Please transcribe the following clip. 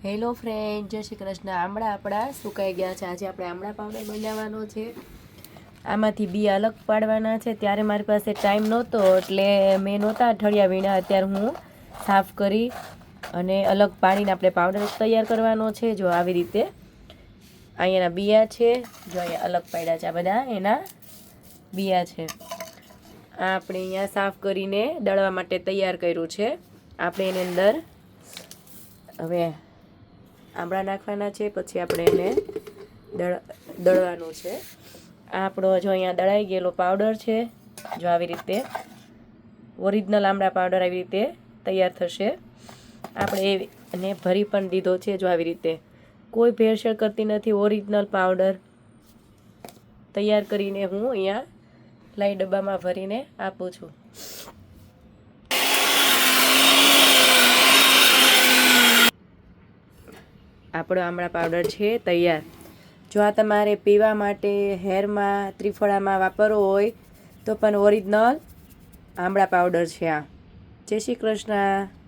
Hello friend, જય શ્રી કૃષ્ણ। આમળા આપણા સુકાઈ ગયા છે। આજે આપણે આમળા પાવડર બનાવવાનો છે। આમાંથી બી અલગ પાડવાના છે। ત્યારે મારી પાસે ટાઈમ નહોતો એટલે મેં નહોતા અઠવાડિયા વીણા। અત્યારે હું સાફ કરી અને અલગ પાડીને આપણે પાવડર તૈયાર કરવાનો છે। જો આવી રીતે અહીંયાના બિયા છે, જો અહીંયા અલગ પાડ્યા છે, આ બધા એના બિયા છે। આ આપણે અહીંયા સાફ કરીને દળવા માટે તૈયાર કર્યું છે। આપણે એની અંદર હવે આમળા નાખવાના છે, પછી આપણે એને દળવાનું છે। આ આપણો જો અહીંયા દળાઈ ગયેલો પાવડર છે। જો આવી રીતે ઓરિજિનલ આમળા પાવડર આવી રીતે તૈયાર થશે। આપણે એને ભરી પણ દીધો છે। જો આવી રીતે કોઈ ભેળસેળ કરતી નથી, ઓરિજિનલ પાવડર તૈયાર કરીને હું અહીંયા લાઈ ડબ્બામાં ભરીને આપું છું। આપણો આમળા પાવડર છે તૈયાર। જો આ તમારે પીવા માટે, હેરમાં, ત્રિફળામાં વાપરવો હોય તો પણ ઓરિજિનલ આમળા પાવડર છે આ। જય શ્રી કૃષ્ણ।